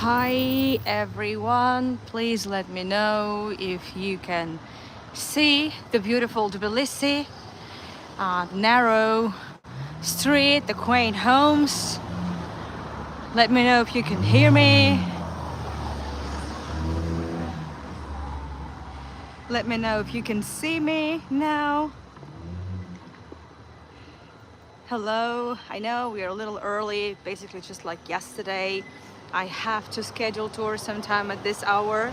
Hi everyone, please let me know if you can see the beautiful Tbilisi, narrow street, the quaint homes. Let me know if you can hear me. Let me know if you can see me now. Hello, I know we are a little early, basically just like yesterday. I have to schedule tour sometime at this hour.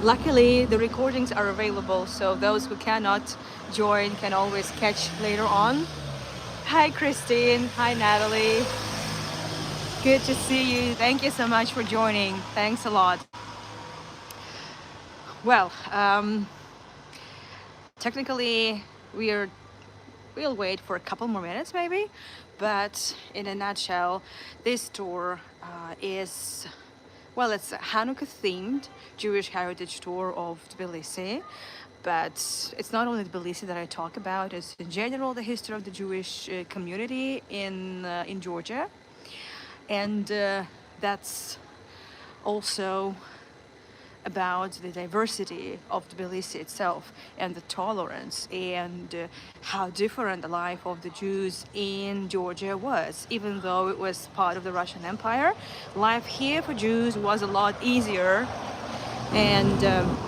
Luckily, the recordings are available, so those who cannot join can always catch later on. Hi, Christine. Hi, Natalie. Good to see you. Thank you so much for joining. Thanks a lot. Well, technically, we'll wait for a couple more minutes maybe, but in a nutshell, this tour is, well, it's a Hanukkah themed Jewish heritage tour of Tbilisi, but it's not only Tbilisi that I talk about, it's in general the history of the Jewish community in Georgia, and that's also about the diversity of Tbilisi itself and the tolerance and how different the life of the Jews in Georgia was. Even though it was part of the Russian Empire, life here for Jews was a lot easier. And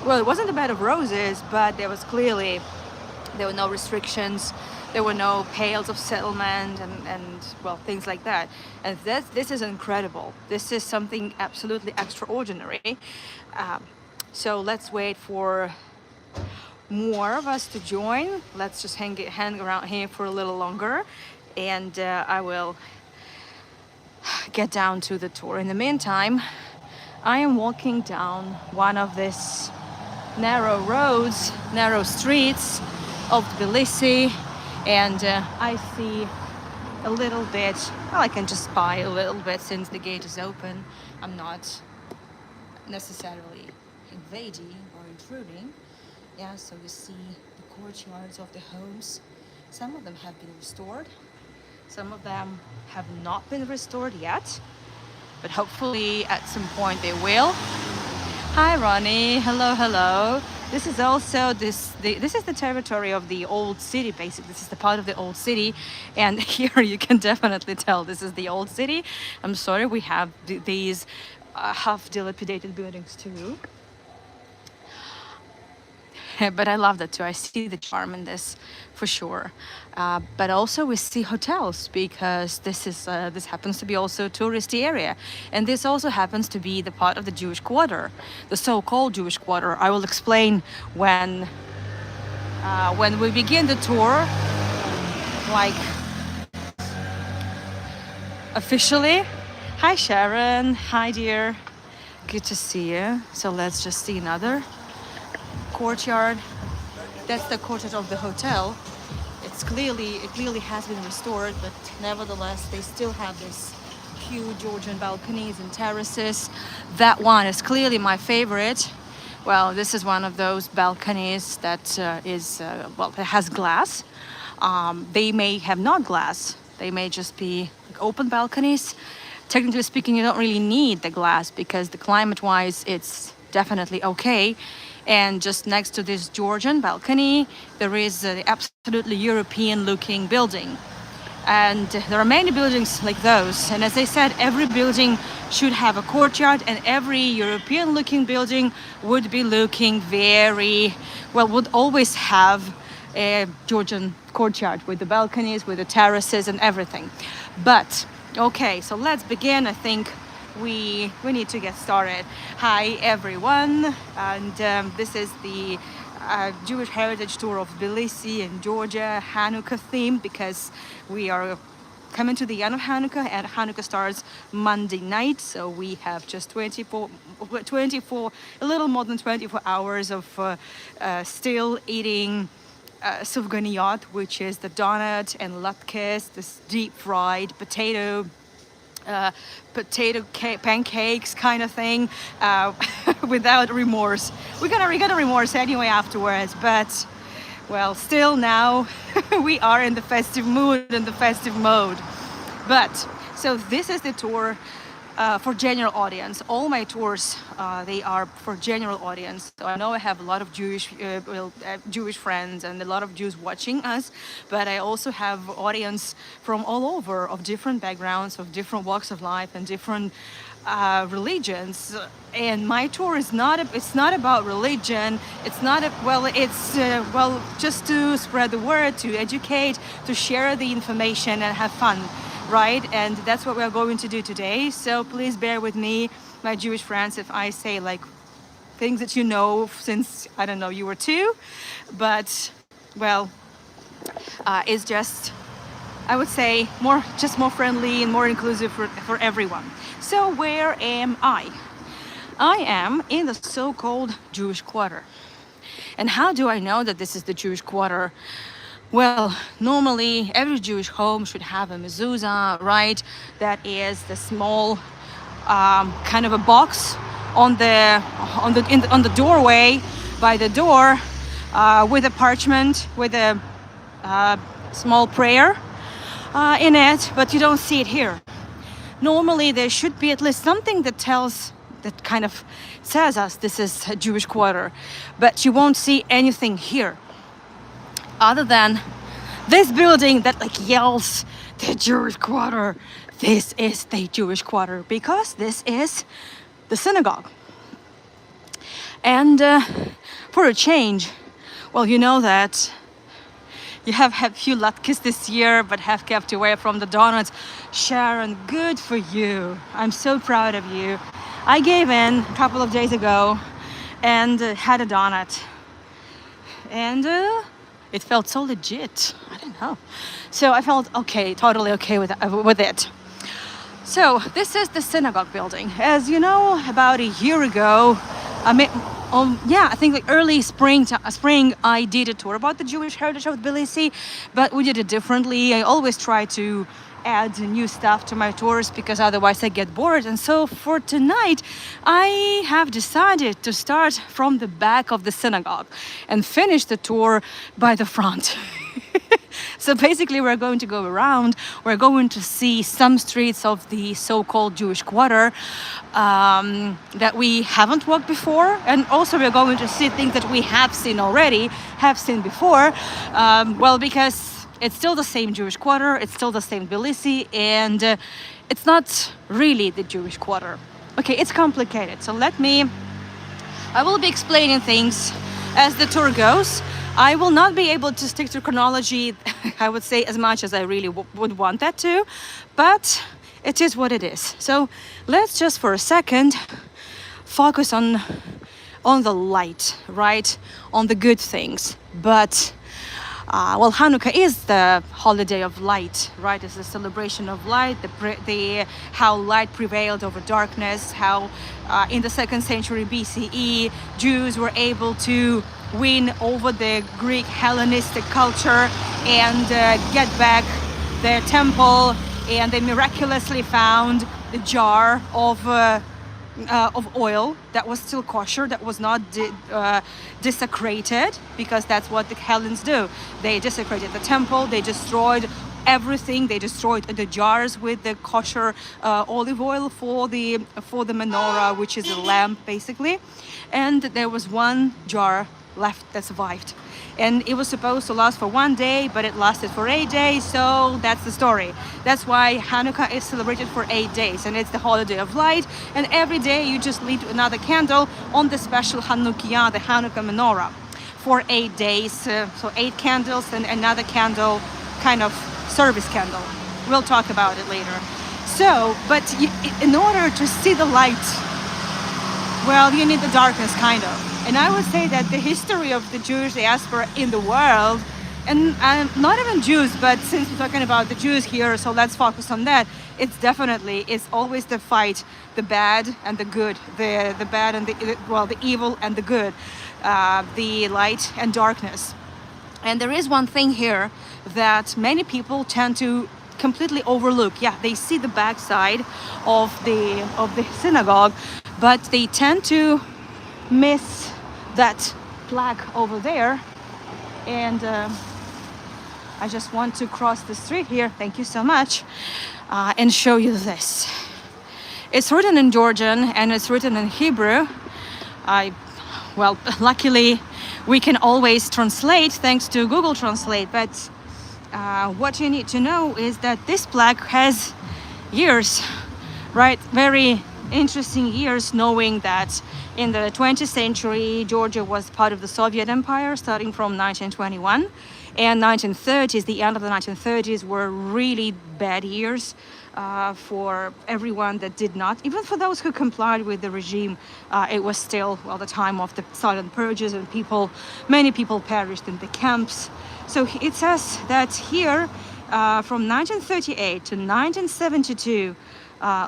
well, it wasn't a bed of roses, but there were no restrictions. There were no pales of settlement and well, things like that. And this is incredible. This is something absolutely extraordinary. So let's wait for more of us to join. Let's just hang around here for a little longer, and I will get down to the tour. In the meantime, I am walking down one of these narrow roads, narrow streets of Tbilisi, and I see a little bit, well, I can just spy a little bit since the gate is open. I'm not necessarily invading or intruding. Yeah, so you see the courtyards of the homes. Some of them have been restored, some of them have not been restored yet, but hopefully at some point they will. Hi Ronnie, hello. This is also this is the territory of the old city. Basically, this is the part of the old city, and here you can definitely tell this is the old city. I'm sorry, we have these half dilapidated buildings too. But I love that too. I see the charm in this for sure. But also we see hotels because this happens to be also a touristy area, and this also happens to be the part of the Jewish quarter, the so-called Jewish quarter. I will explain when we begin the tour, like officially. Hi Sharon. Hi dear. Good to see you. So let's just see another courtyard. That's the courtyard of the hotel. It clearly has been restored, but nevertheless they still have this huge Georgian balconies and terraces. That one is clearly my favorite. Well, this is one of those balconies that well, it has glass. They may have not glass. They may just be like open balconies. Technically speaking, you don't really need the glass because the climate-wise, it's definitely okay. And just next to this Georgian balcony, there is the absolutely European-looking building. And there are many buildings like those. And as I said, every building should have a courtyard, and every European-looking building would be looking very, well, would always have a Georgian courtyard with the balconies, with the terraces and everything. But, okay, so let's begin. I think we need to get started. Hi everyone, and this is the Jewish Heritage Tour of Tbilisi in Georgia, Hanukkah theme, because we are coming to the end of Hanukkah, and Hanukkah starts Monday night, so we have just 24, a little more than 24 hours of still eating sufganiyat, which is the donut, and latkes, this deep fried pancakes kind of thing, without remorse. We're gonna remorse anyway afterwards, but well, still now we are in the festive mood and the festive mode. But so this is the tour for general audience. All my tours, they are for general audience. So I know I have a lot of Jewish friends and a lot of Jews watching us, but I also have audience from all over, of different backgrounds, of different walks of life, and different religions. And my tour is not it's not about religion. It's not it's just to spread the word, to educate, to share the information and have fun, right? And that's what we're going to do today. So please bear with me, my Jewish friends, if I say like things that you know since, I don't know, you were two. But well, it's just, I would say, more friendly and more inclusive for everyone. So where am I? I am in the so-called Jewish Quarter. And how do I know that this is the Jewish Quarter? Well, normally every Jewish home should have a mezuzah, right? That is the small kind of a box on the doorway, by the door, with a parchment with a small prayer in it, but you don't see it here. Normally there should be at least something that kind of says us this is a Jewish Quarter, but you won't see anything here other than this building that like yells the Jewish Quarter. This is the Jewish Quarter because this is the synagogue. And for a change, well, you know that you have had few latkes this year, but have kept away from the donuts. Sharon, good for you. I'm so proud of you. I gave in a couple of days ago and had a donut. And it felt so legit. I don't know. So I felt okay, totally okay with it. So this is the synagogue building. As you know, about a year ago, I think like early spring, I did a tour about the Jewish heritage of Tbilisi, but we did it differently. I always try to add new stuff to my tours because otherwise I get bored. And so for tonight, I have decided to start from the back of the synagogue and finish the tour by the front. So basically we're going to go around, we're going to see some streets of the so-called Jewish Quarter that we haven't walked before, and also we're going to see things that we have seen before, because it's still the same Jewish Quarter, it's still the same Tbilisi, and it's not really the Jewish Quarter. Okay, it's complicated, so I will be explaining things as the tour goes. I will not be able to stick to chronology, I would say, as much as I really would want that to, but it is what it is. So let's just for a second focus on the light, right? On the good things. But Hanukkah is the holiday of light, right? It's a celebration of light, how light prevailed over darkness, how in the 2nd century BCE, Jews were able to win over the Greek Hellenistic culture and get back their temple, and they miraculously found the jar of oil that was still kosher, that was not desecrated, because that's what the Hellenes do. They desecrated the temple, they destroyed everything, they destroyed the jars with the kosher olive oil for the menorah, which is a lamp basically, and there was one jar left that survived, and it was supposed to last for 1 day, but it lasted for 8 days. So that's the story. That's why Hanukkah is celebrated for 8 days, and it's the holiday of light, and every day you just lit another candle on the special Hanukkah, the Hanukkah menorah, for 8 days. So 8 candles and another candle, kind of service candle. We'll talk about it later. So, but in order to see the light, well, you need the darkness, kind of. And I would say that the history of the Jewish diaspora in the world, and not even Jews, but since we're talking about the Jews here, so let's focus on that. It's always the fight, the bad and the good, the bad and the evil and the good, the light and darkness. And there is one thing here that many people tend to completely overlook. Yeah, they see the backside of the synagogue, but they tend to miss that plaque over there. And I just want to cross the street here, thank you so much, and show you this. It's written in Georgian and it's written in Hebrew. Well, luckily we can always translate thanks to Google Translate, but what you need to know is that this plaque has years, right? Very interesting years, knowing that in the 20th century, Georgia was part of the Soviet Empire starting from 1921, and 1930s, the end of the 1930s were really bad years for everyone that did not, even for those who complied with the regime. It was still, well, the time of the silent purges, and many people perished in the camps. So it says that here, from 1938 to 1972,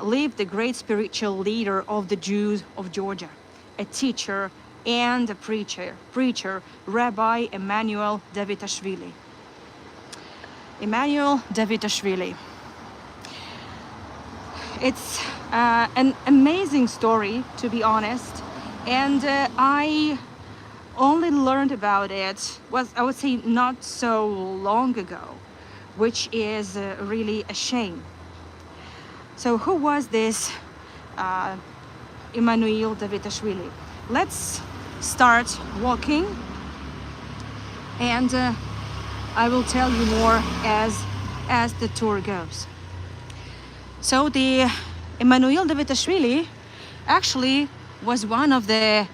lived the great spiritual leader of the Jews of Georgia, a teacher and a preacher, Rabbi Emanuel Davitashvili. Emanuel Davitashvili. It's an amazing story, to be honest, and I only learned about it, I would say, not so long ago, which is really a shame. So who was this Emanuel Davitashvili? Let's start walking, and I will tell you more as the tour goes. So the Emanuel Davitashvili actually was one of the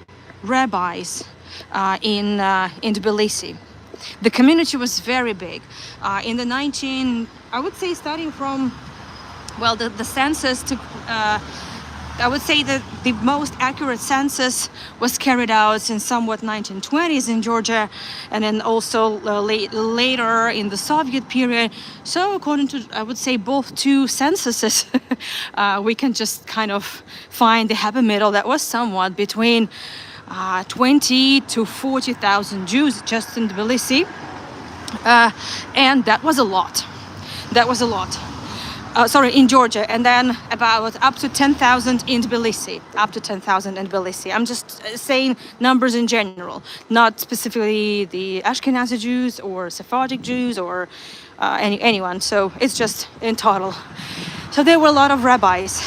rabbis in Tbilisi. The community was very big. In the I would say starting from, well, the census took, I would say that the most accurate census was carried out in somewhat 1920s in Georgia, and then also later in the Soviet period. So according to, I would say, both two censuses, we can just kind of find the happy middle that was somewhat between 20 to 40,000 Jews just in Tbilisi, and that was a lot. In Georgia, and then about up to 10,000 in Tbilisi. I'm just saying numbers in general, not specifically the Ashkenazi Jews or Sephardic Jews or anyone. So it's just in total. So there were a lot of rabbis.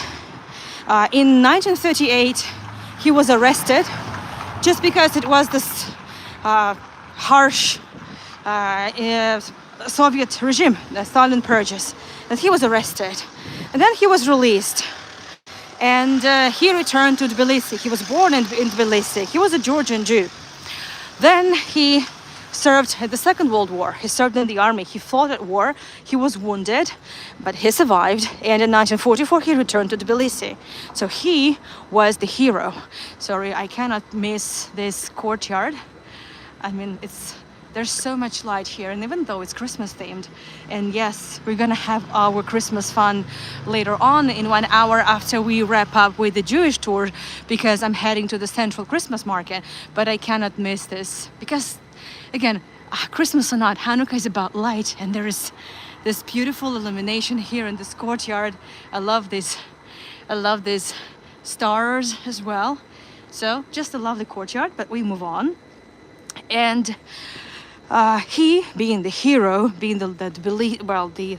In 1938, he was arrested just because it was this harsh Soviet regime, the silent purges, that he was arrested. And then he was released. And he returned to Tbilisi. He was born in Tbilisi. He was a Georgian Jew. Then he served at the Second World War. He served in the army. He fought at war. He was wounded, but he survived. And in 1944, he returned to Tbilisi. So he was the hero. Sorry, I cannot miss this courtyard. I mean, there's so much light here, and even though it's Christmas themed, and yes, we're gonna have our Christmas fun later on in 1 hour after we wrap up with the Jewish tour, because I'm heading to the central Christmas market. But I cannot miss this because, again, Christmas or not, Hanukkah is about light, and there is this beautiful illumination here in this courtyard. I love these stars as well. So just a lovely courtyard, but we move on. And he, being the hero, being the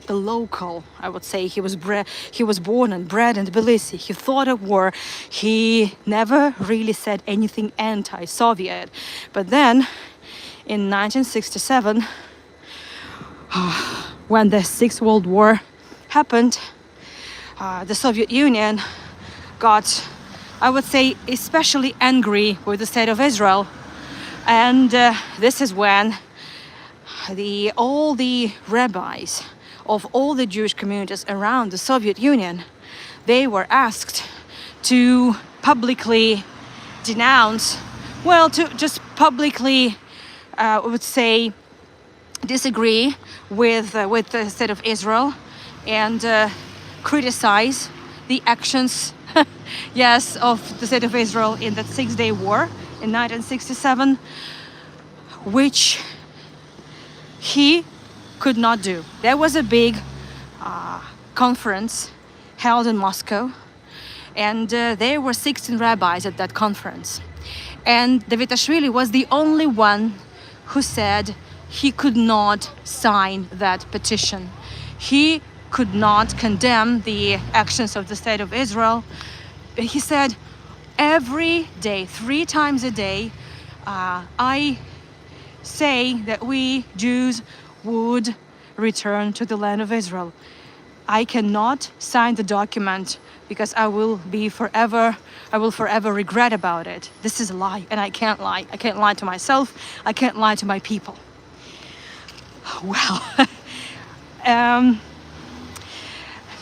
local, I would say, he was born and bred in Tbilisi. He thought of war. He never really said anything anti-Soviet. But then, in 1967, when the Sixth World War happened, the Soviet Union got, I would say, especially angry with the state of Israel. And this is when all the rabbis of all the Jewish communities around the Soviet Union, they were asked to publicly denounce, to just publicly, I would say, disagree with the state of Israel and criticize the actions, yes, of the state of Israel in that Six-Day War in 1967, which he could not do. There was a big conference held in Moscow, and there were 16 rabbis at that conference. And Davitashvili was the only one who said he could not sign that petition. He could not condemn the actions of the state of Israel. He said, every day, 3 times a day, I say that we Jews would return to the land of Israel. I cannot sign the document because I will forever regret about it. This is a lie, and I can't lie. I can't lie to myself. I can't lie to my people. Well,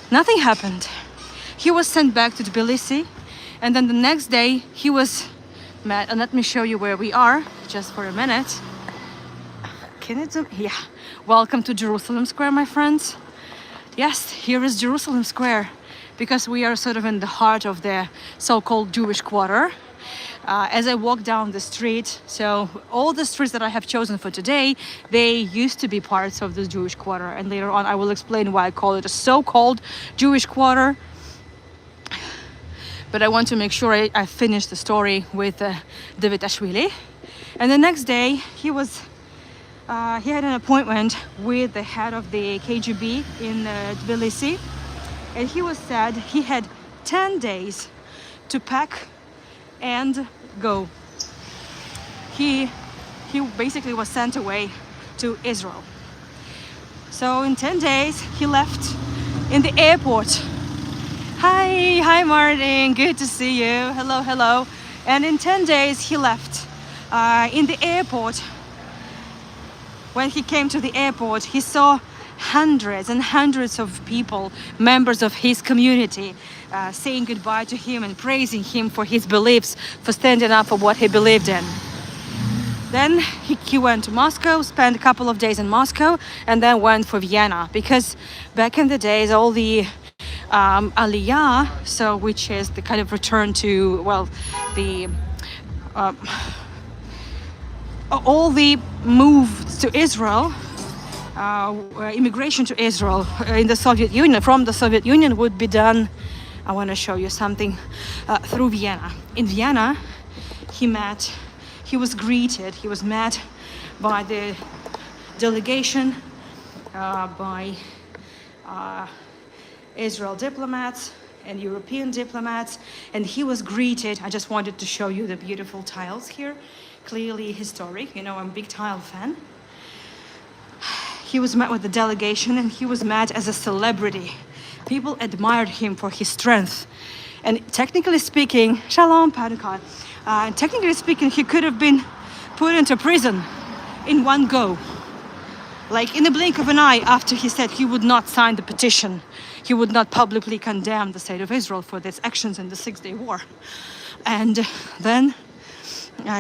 nothing happened. He was sent back to Tbilisi, and then the next day he was met. And let me show you where we are, just for a minute. Can it zoom? Yeah. Welcome to Jerusalem Square, my friends. Yes, here is Jerusalem Square, because we are sort of in the heart of the so-called Jewish quarter. As I walk down the street, so all the streets that I have chosen for today, they used to be parts of the Jewish quarter, and later on I will explain why I call it a so-called Jewish quarter. But I want to make sure I finish the story with Davitashvili. And the next day he had an appointment with the head of the KGB in Tbilisi, and he was said he had 10 days to pack and go. He basically was sent away to Israel. So in 10 days he left in the airport. Hi Martin, good to see you. Hello. And in 10 days he left in the airport. When he came to the airport, he saw hundreds and hundreds of people, members of his community, saying goodbye to him and praising him for his beliefs, for standing up for what he believed in. Then he went to Moscow, spent a couple of days in Moscow, and then went for Vienna, because back in the days, all the Aliyah, so which is the kind of return to, well, the all the moves to Israel, immigration to Israel in the Soviet Union, from the Soviet Union, would be done, I want to show you something, through Vienna. In Vienna, he was met by the delegation, by Israel diplomats and European diplomats, and he was greeted. I just wanted to show you the beautiful tiles here. Clearly historic, you know, I'm a big tile fan. He was met with the delegation, and he was met as a celebrity. People admired him for his strength. And technically speaking, Shalom Padukai, technically speaking, he could have been put into prison in one go. Like in the blink of an eye, after he said he would not sign the petition. He would not publicly condemn the state of Israel for its actions in the 6-day war. And then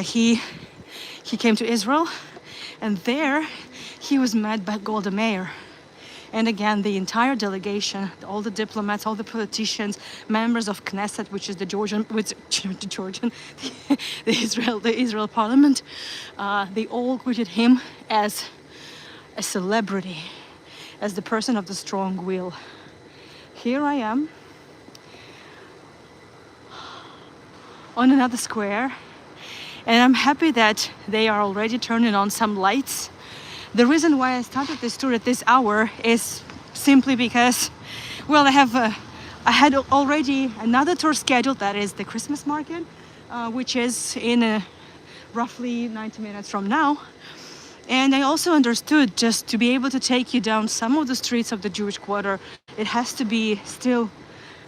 he came to Israel, and there he was met by Golda Meir. And again, the entire delegation, all the diplomats, all the politicians, members of Knesset, which is the Israel parliament, they all greeted him as a celebrity, as the person of the strong will. Here I am on another square, and I'm happy that they are already turning on some lights. The reason why I started this tour at this hour is simply because, well, I had already another tour scheduled, that is the Christmas market, which is in roughly 90 minutes from now. And I also understood, just to be able to take you down some of the streets of the Jewish quarter, it has to be still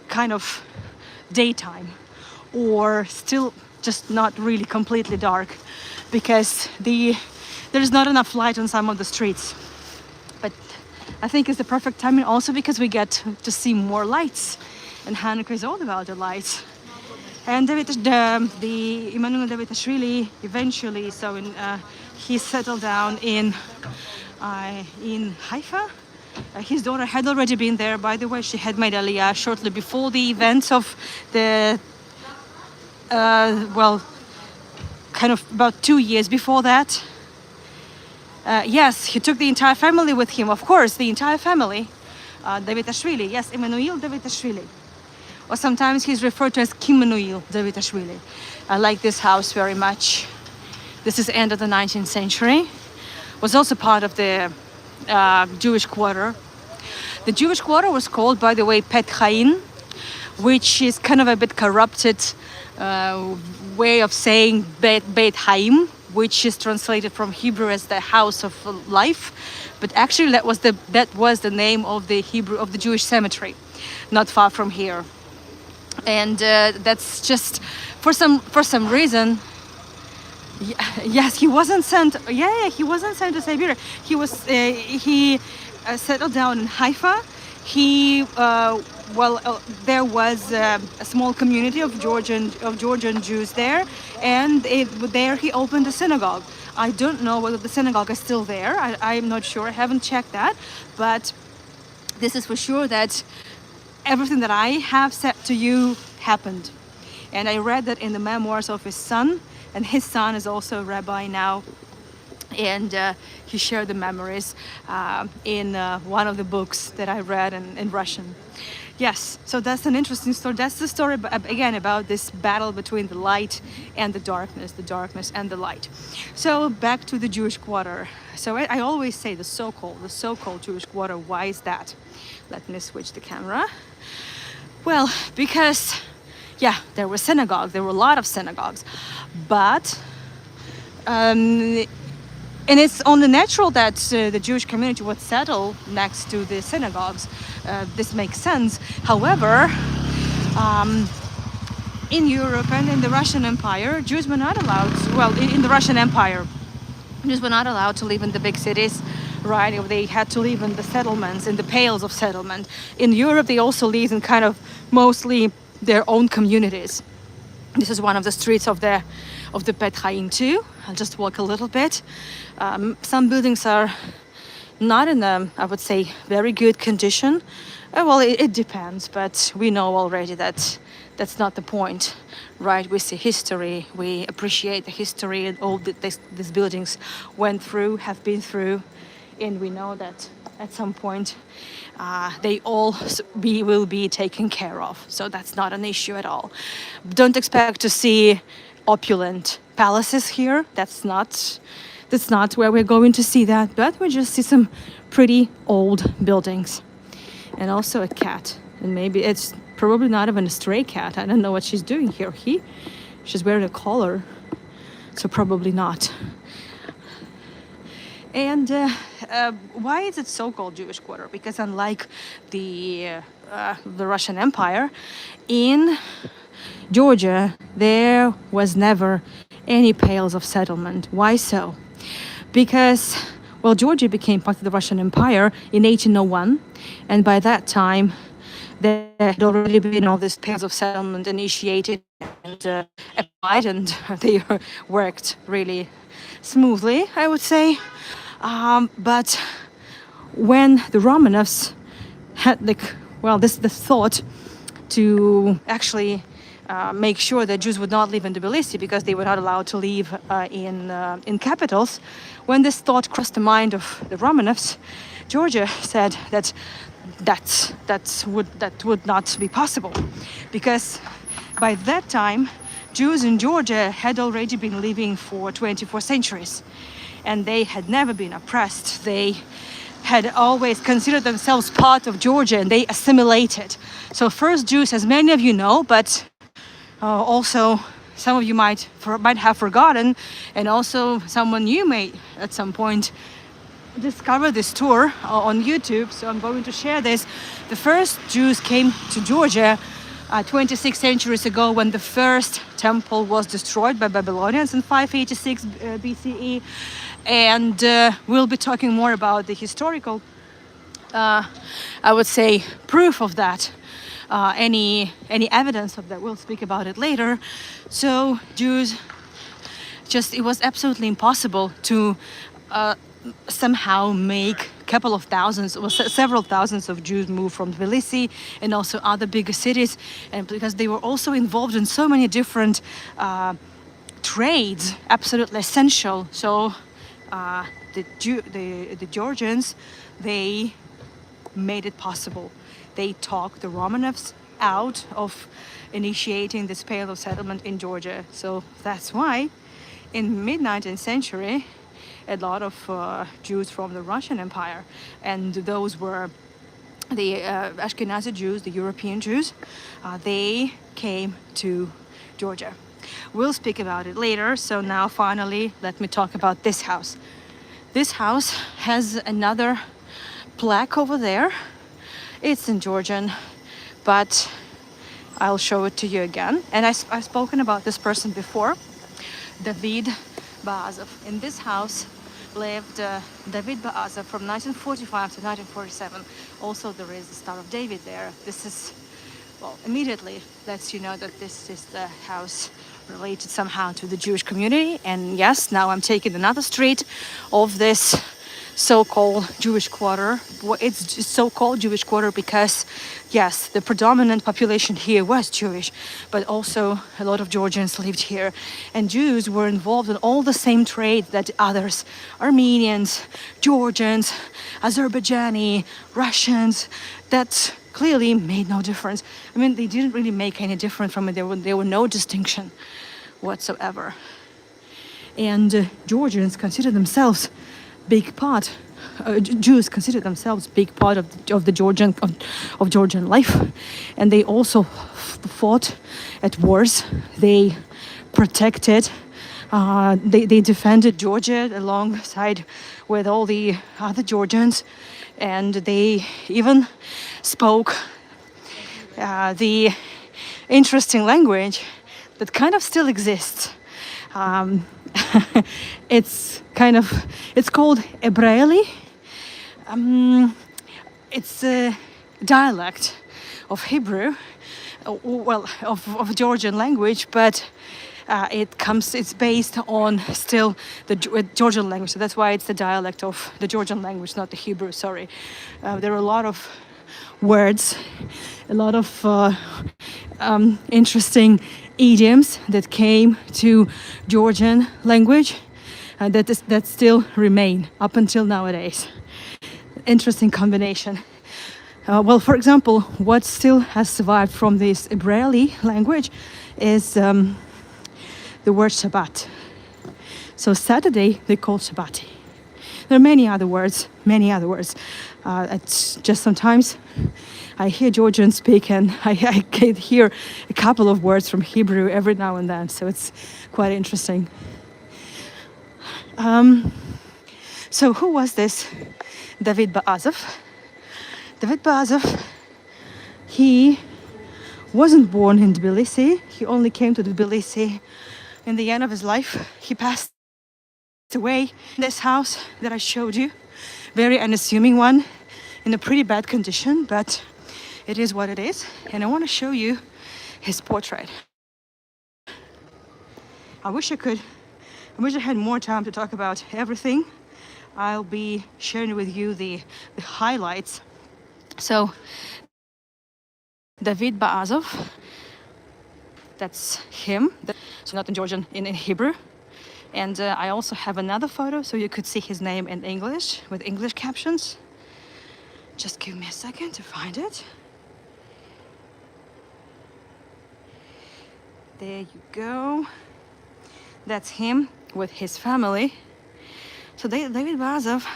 kind of daytime, or still just not really completely dark, because there's not enough light on some of the streets. But I think it's the perfect timing also because we get to see more lights, and Hanukkah is all about the lights. And the Emmanuel Davitashvili eventually, he settled down in Haifa. His daughter had already been there, by the way. She had made Aliyah shortly before the events of the kind of about 2 years before that. Yes, he took the entire family with him, of course, the entire family. Davitashvili, yes, Emmanuel Davitashvili. Or sometimes he's referred to as Kimmanuel Davitashvili. I like this house very much. This is end of the 19th century. Was also part of the Jewish quarter. The Jewish quarter was called, by the way, Pet Chaim, which is kind of a bit corrupted way of saying Beit Haim, which is translated from Hebrew as the house of life, but actually that was the name of the Jewish cemetery, not far from here, and that's just for some reason. Yes, he wasn't sent. Yeah, he wasn't sent to Siberia. He settled down in Haifa. There was a small community of Georgian Jews there, and there he opened a synagogue. I don't know whether the synagogue is still there. I'm not sure. I haven't checked that, but this is for sure that everything that I have said to you happened. And I read that in the memoirs of his son, and his son is also a rabbi now, and he shared the memories in one of the books that I read in Russian. Yes, so that's an interesting story. That's the story, again, about this battle between the light and the darkness and the light. So back to the Jewish quarter. So I always say the so-called Jewish quarter. Why is that? Let me switch the camera. Well, because, yeah, there were synagogues. There were a lot of synagogues. But and it's only natural that the Jewish community would settle next to the synagogues. This makes sense. However, in Europe and in the Russian Empire, Jews were not allowed, in the Russian Empire, Jews were not allowed to live in the big cities, right? They had to live in the settlements, in the pales of settlement. In Europe, they also lived in kind of mostly their own communities. This is one of the streets of the Pet Chaim too. I'll just walk a little bit. Some buildings are not in I would say, very good condition. It depends, but we know already that that's not the point, right? We see history, we appreciate the history and all these buildings have been through, and we know that at some point they all will be taken care of. So that's not an issue at all. Don't expect to see opulent palaces here. That's not where we're going to see that, but we just see some pretty old buildings. And also a cat, and maybe it's probably not even a stray cat. I don't know what she's doing here. She's wearing a collar, so probably not. And why is it so-called Jewish quarter? Because unlike the Russian Empire, in Georgia there was never any pales of settlement. Why so? Because, Georgia became part of the Russian Empire in 1801, and by that time there had already been all these pales of settlement initiated and applied, and they worked really smoothly, I would say. But when the Romanovs had this thought to actually make sure that Jews would not live in Tbilisi because they were not allowed to live in capitals. When this thought crossed the mind of the Romanovs, Georgia said that would not be possible, because by that time Jews in Georgia had already been living for 24 centuries, and they had never been oppressed. They had always considered themselves part of Georgia, and they assimilated. So first Jews, as many of you know, but also some of you might have forgotten, and also someone you may at some point discover this tour on YouTube. So I'm going to share this. The first Jews came to Georgia 26 centuries ago, when the first temple was destroyed by Babylonians in 586 BCE. And we'll be talking more about the historical, I would say, proof of that. Any evidence of that, we'll speak about it later. So Jews, it was absolutely impossible to somehow make a couple of thousands or several thousands of Jews move from Tbilisi and also other bigger cities, and because they were also involved in so many different trades, absolutely essential. So the Georgians, they made it possible. They talked the Romanovs out of initiating this pale of settlement in Georgia. So that's why in mid-19th century, a lot of Jews from the Russian Empire, and those were the Ashkenazi Jews, the European Jews, they came to Georgia. We'll speak about it later. So now finally, let me talk about this house. This house has another plaque over there. It's in Georgian, but I'll show it to you again. And I've spoken about this person before, David Ba'azov. In this house lived David Ba'azov from 1945 to 1947. Also, there is the Star of David there. This is, well, immediately lets you know that this is the house related somehow to the Jewish community. And yes, now I'm taking another street of this so-called Jewish quarter. Well, it's just so-called Jewish quarter because, yes, the predominant population here was Jewish, but also a lot of Georgians lived here. And Jews were involved in all the same trade that others, Armenians, Georgians, Azerbaijani, Russians, that clearly made no difference. I mean, they didn't really make any difference from it. There were no distinction whatsoever. And Georgians consider themselves big part. Jews consider themselves big part of the Georgian of Georgian life, and they also fought at wars. They protected. They defended Georgia alongside with all the other Georgians, and they even spoke the interesting language that kind of still exists. It's called Ebraili. It's a dialect of Hebrew, well, of Georgian language, but it's based on still the Georgian language. So that's why it's the dialect of the Georgian language, not the Hebrew, sorry. There are a lot of words, a lot of interesting idioms that came to Georgian language that still remain up until nowadays. Interesting combination. Well, for example, what still has survived from this Ebraili language is the word Shabbat. So Saturday they call Shabbati. There are many other words. It's just sometimes I hear Georgian speak, and I can hear a couple of words from Hebrew every now and then, so it's quite interesting. So who was this David Ba'azov? David Ba'azov, he wasn't born in Tbilisi. He only came to Tbilisi in the end of his life. He passed away in this house that I showed you. Very unassuming one, in a pretty bad condition, but it is what it is. And I want to show you his portrait. I wish I had more time to talk about everything. I'll be sharing with you the highlights. So, David Ba'azov, that's him. So not in Georgian, in Hebrew. And I also have another photo so you could see his name in English with English captions. Just give me a second to find it. There you go. That's him with his family. So David Ba'azov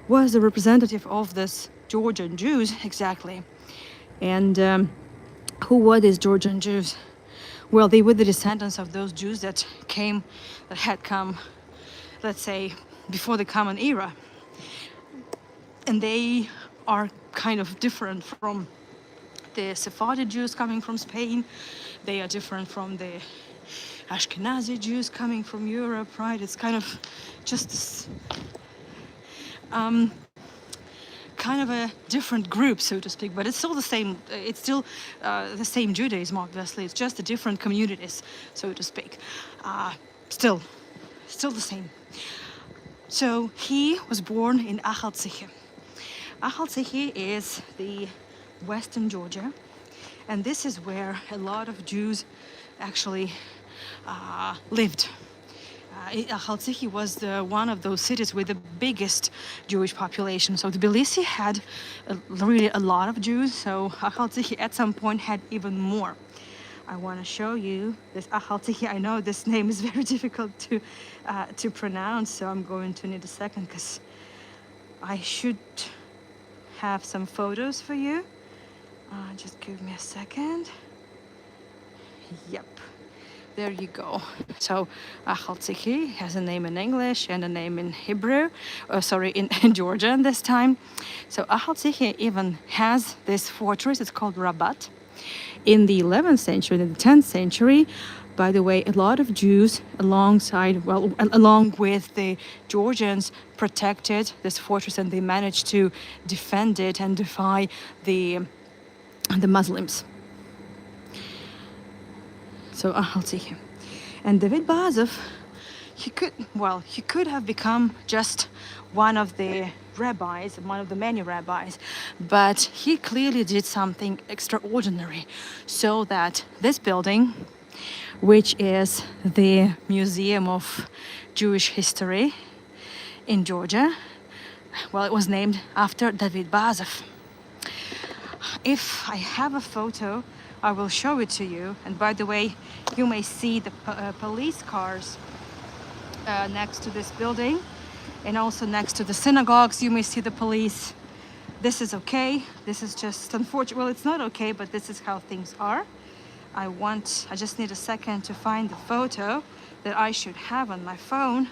was the representative of this Georgian Jews, exactly. And who were these Georgian Jews? Well, they were the descendants of those Jews that had come, let's say, before the Common Era. And they are kind of different from the Sephardic Jews coming from Spain. They are different from the Ashkenazi Jews coming from Europe, right? It's kind of just this, kind of a different group, so to speak, but it's still the same. It's still the same Judaism, obviously. It's just the different communities, so to speak. Still the same. So he was born in Achaltsikhe. Achaltsikhe is the western Georgia, and this is where a lot of Jews actually lived. Achaltsikhe was one of those cities with the biggest Jewish population. So Tbilisi had really a lot of Jews, so Achaltsikhe at some point had even more. I want to show you this Achaltsikhe. I know this name is very difficult to pronounce, so I'm going to need a second because I should have some photos for you. Just give me a second. Yep, there you go. So Haltzihi has a name in English and a name in Hebrew, in Georgian this time. So Haltzihi even has this fortress, it's called Rabat. In the 11th century, in the 10th century, by the way, a lot of Jews along with the Georgians protected this fortress, and they managed to defend it and defy the Muslims. So I'll see him. And David Bazov, he could have become just one of the rabbis, one of the many rabbis, but he clearly did something extraordinary, so that this building, which is the Museum of Jewish History in Georgia, well, it was named after David Bazov. If I have a photo, I will show it to you. And by the way, you may see the police cars next to this building, and also next to the synagogues you may see the police. This is okay. This is just unfortunate. Well, it's not okay, but this is how things are. I just need a second to find the photo that I should have on my phone.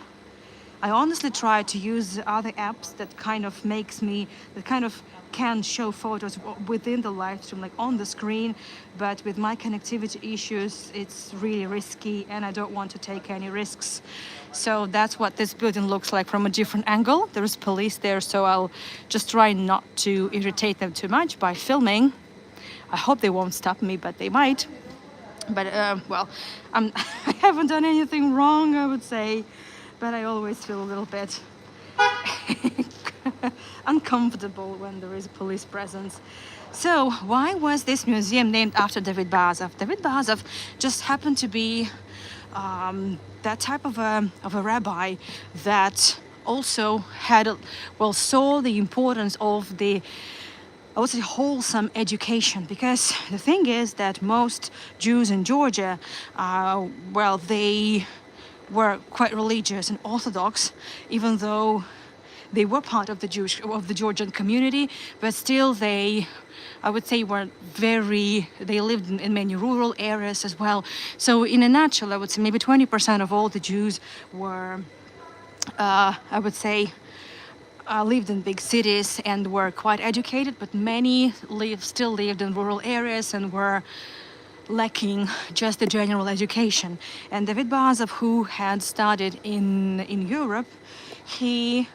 I honestly try to use other apps that kind of can show photos within the live stream, like on the screen, but with my connectivity issues, it's really risky and I don't want to take any risks. So that's what this building looks like from a different angle. There's police there, so I'll just try not to irritate them too much by filming. I hope they won't stop me, but they might. But I haven't done anything wrong, I would say, but I always feel a little bit uncomfortable when there is a police presence. So why was this museum named after David Bazov? David Bazov just happened to be that type of a rabbi that also saw the importance of the, I would say, wholesome education, because the thing is that most Jews in Georgia, they were quite religious and Orthodox, even though they were part of the Georgian community, but still they lived in many rural areas as well. So in a nutshell, I would say maybe 20% of all the Jews were, lived in big cities and were quite educated, but many still lived in rural areas and were lacking just the general education. And David Bazov, who had studied in Europe, he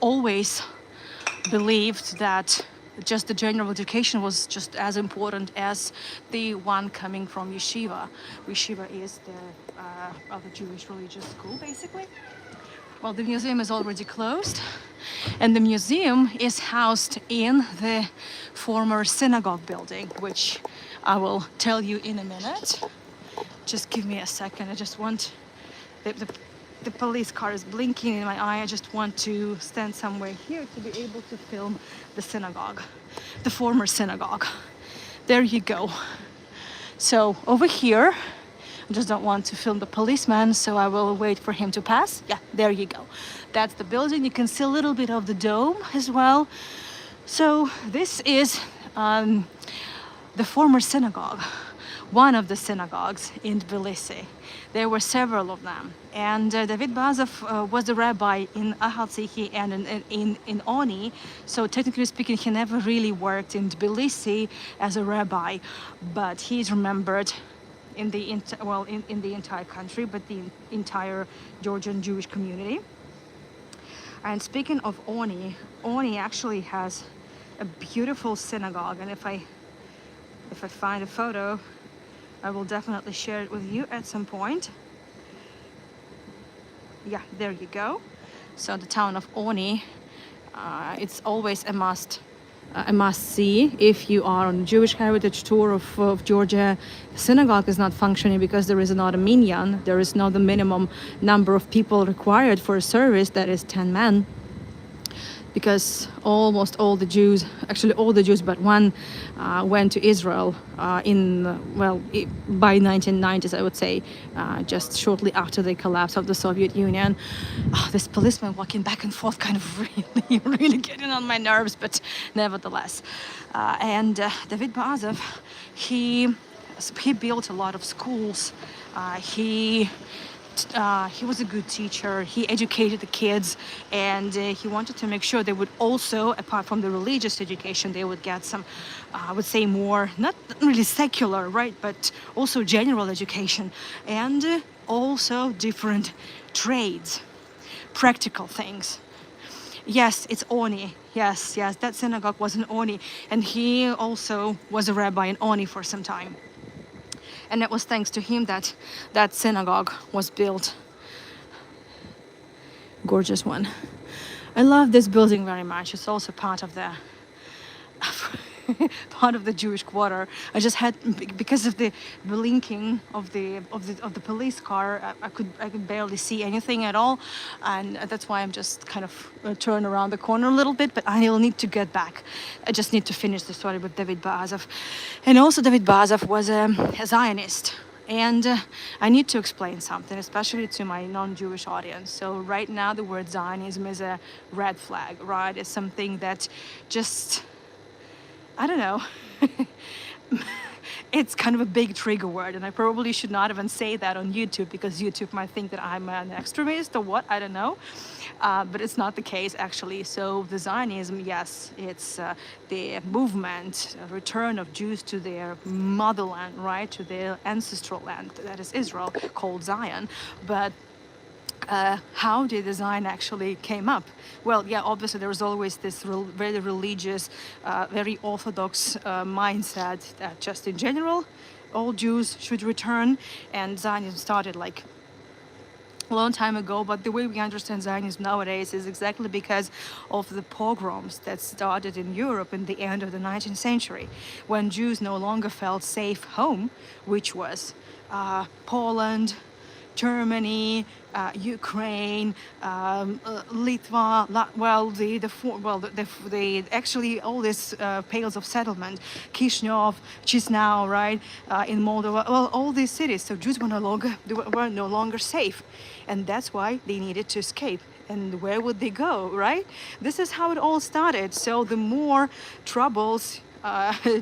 always believed that just the general education was just as important as the one coming from yeshiva. Yeshiva is the Jewish religious school, basically. Well, the museum is already closed, and the museum is housed in the former synagogue building, which I will tell you in a minute. Just give me a second. I just want the police car is blinking in my eye. I just want to stand somewhere here to be able to film the synagogue, the former synagogue. There you go. So over here, I just don't want to film the policeman, so I will wait for him to pass. Yeah, there you go. That's the building. You can see a little bit of the dome as well. So this is the former synagogue, one of the synagogues in Tbilisi. There were several of them. And David Bazov was the rabbi in Haltzihi and in Oni. So technically speaking, he never really worked in Tbilisi as a rabbi, but he's remembered in the entire country, but the entire Georgian Jewish community. And speaking of Oni actually has a beautiful synagogue, and if I find a photo, I will definitely share it with you at some point. Yeah, there you go. So the town of Oni, it's always a must see if you are on a Jewish heritage tour of Georgia. The synagogue is not functioning because there is not a minyan. There is not the minimum number of people required for a service, that is 10 men. because almost all the Jews, actually all the Jews but one, went to Israel by 1990s, I would say, just shortly after the collapse of the Soviet Union. This policeman walking back and forth kind of really, really getting on my nerves, but nevertheless. And David Ba'azov, he built a lot of schools. He was a good teacher. He educated the kids, and he wanted to make sure they would also, apart from the religious education, they would get some, I would say, more, not really secular, right, but also general education, and also different trades, practical things. Yes, it's Oni. Yes, that synagogue was an Oni, and he also was a rabbi in Oni for some time. And it was thanks to him that that synagogue was built. Gorgeous one. I love this building very much. It's also part of the Jewish quarter. I just had, because of the blinking of the police car, I could barely see anything at all, and that's why I'm just kind of turn around the corner a little bit. But I will need to get back. I just need to finish the story with David Ba'azov, and also David Ba'azov was a Zionist. And I need to explain something, especially to my non-Jewish audience. So right now, the word Zionism is a red flag, right? It's something that just, I don't know. It's kind of a big trigger word, and I probably should not even say that on YouTube, because YouTube might think that I'm an extremist or what, I don't know. But it's not the case, actually. So the Zionism, yes, it's the movement, return of Jews to their motherland, right, to their ancestral land, that is Israel, called Zion. But how did the Zion actually came up? Well, yeah, obviously there was always this very religious, very orthodox mindset that just in general, all Jews should return, and Zionism started like a long time ago. But the way we understand Zionism nowadays is exactly because of the pogroms that started in Europe in the end of the 19th century, when Jews no longer felt safe home, which was Poland, Germany, Ukraine, Litva, actually all these pales of settlement, Kishinev, Chisinau, right, in Moldova, well, all these cities. So Jews were no longer safe, and that's why they needed to escape. And where would they go, right? This is how it all started. So the more troubles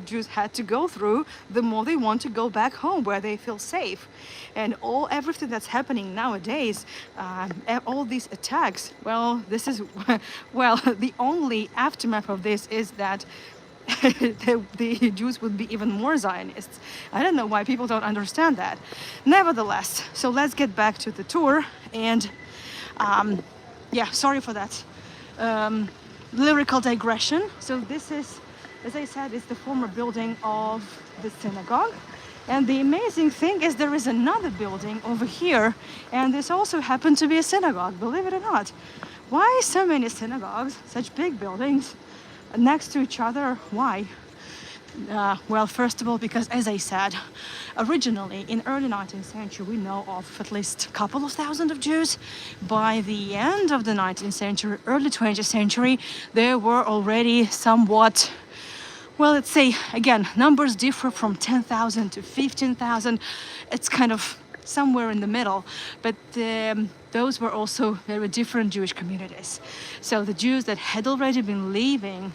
Jews had to go through, the more they want to go back home where they feel safe. And everything that's happening nowadays, all these attacks, well, this is, well, the only aftermath of this is that the Jews would be even more Zionists. I don't know why people don't understand that. Nevertheless, so let's get back to the tour. And yeah, sorry for that lyrical digression. So this is, as I said, it's the former building of the synagogue. And the amazing thing is there is another building over here, and this also happened to be a synagogue, believe it or not. Why so many synagogues, such big buildings, next to each other? Why? Well, first of all, because, as I said, originally in early 19th century, we know of at least a couple of thousand of Jews. By the end of the 19th century, early 20th century, there were already somewhat, well, let's say, again, numbers differ from 10,000 to 15,000. It's kind of somewhere in the middle, but those were also very different Jewish communities. So the Jews that had already been living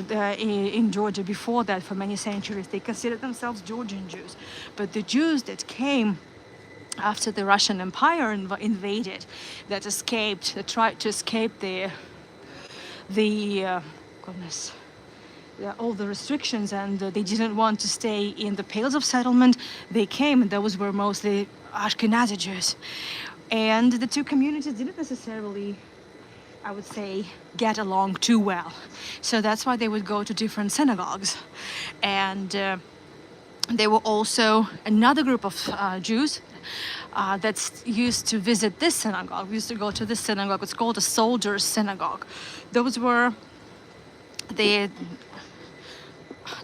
in Georgia before that for many centuries, they considered themselves Georgian Jews. But the Jews that came after the Russian Empire invaded, that escaped, that tried to escape all the restrictions, and they didn't want to stay in the pales of settlement, they came, and those were mostly Ashkenazi Jews. And the two communities didn't necessarily, I would say, get along too well. So that's why they would go to different synagogues. And there were also another group of Jews that used to visit this synagogue. We used to go to this synagogue. It's called a soldiers' synagogue. Those were the...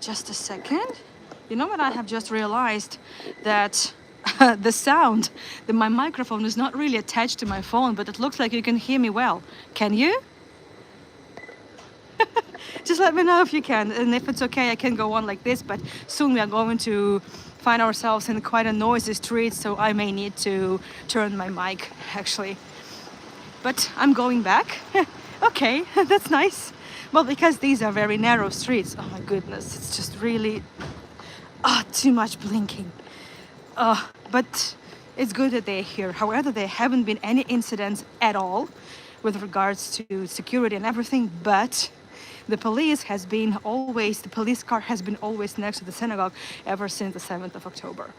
Just a second. You know what I have just realized? That the sound, my microphone is not really attached to my phone, but it looks like you can hear me well. Can you? just let me know if you can, and if it's okay, I can go on like this. But soon we are going to find ourselves in quite a noisy street, so I may need to turn my mic actually. But I'm going back. Okay, that's nice. Well, because these are very narrow streets. Oh my goodness, it's just really too much blinking. But it's good that they're here. However, there haven't been any incidents at all with regards to security and everything, but the police the police car has been always next to the synagogue ever since the 7th of October.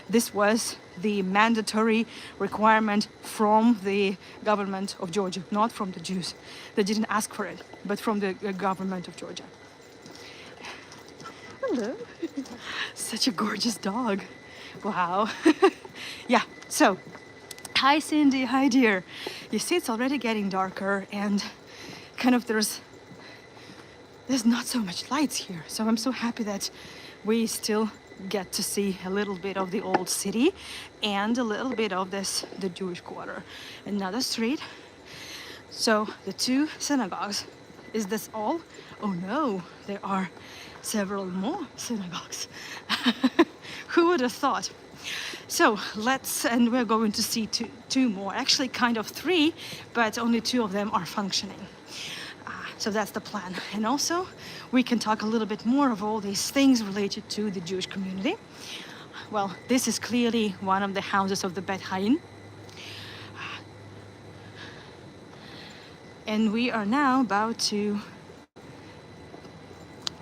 This was the mandatory requirement from the government of Georgia, not from the Jews. They didn't ask for it, but from the government of Georgia. Hello. Such a gorgeous dog. Wow. Yeah, so, hi Cindy, hi dear. You see, it's already getting darker and kind of there's not so much lights here. So I'm so happy that we still get to see a little bit of the old city and a little bit of the Jewish quarter. Another street. So the two synagogues. Is this all? Oh no, there are several more synagogues. Who would have thought? So and we're going to see two more, actually kind of three, but only two of them are functioning. So that's the plan. And also we can talk a little bit more of all these things related to the Jewish community. Well, this is clearly one of the houses of the Bet Hain. And we are now about to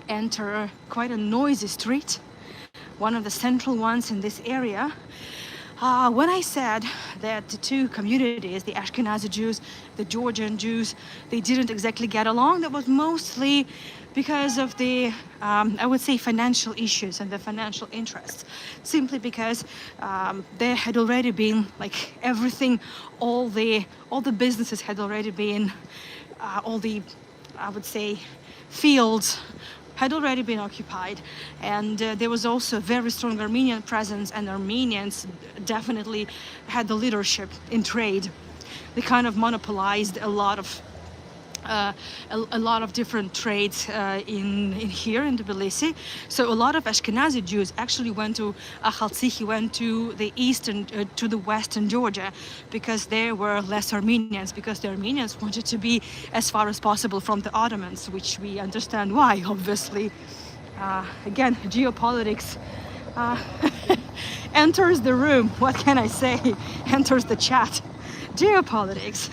enter quite a noisy street, one of the central ones in this area. When I said that the two communities, the Ashkenazi Jews, the Georgian Jews, they didn't exactly get along, that was mostly because of the, I would say, financial issues and the financial interests. Simply because there had already been, like, everything, all the businesses had already been, all the, I would say, fields had already been occupied, and there was also a very strong Armenian presence, and Armenians definitely had the leadership in trade. They kind of monopolized a lot of different trades in here in Tbilisi. So a lot of Ashkenazi Jews actually went to Akhaltsikhi, went to the east and to the western Georgia, because there were less Armenians, because the Armenians wanted to be as far as possible from the Ottomans, which we understand why, obviously. Again, geopolitics enters the room. What can I say? Enters the chat. Geopolitics.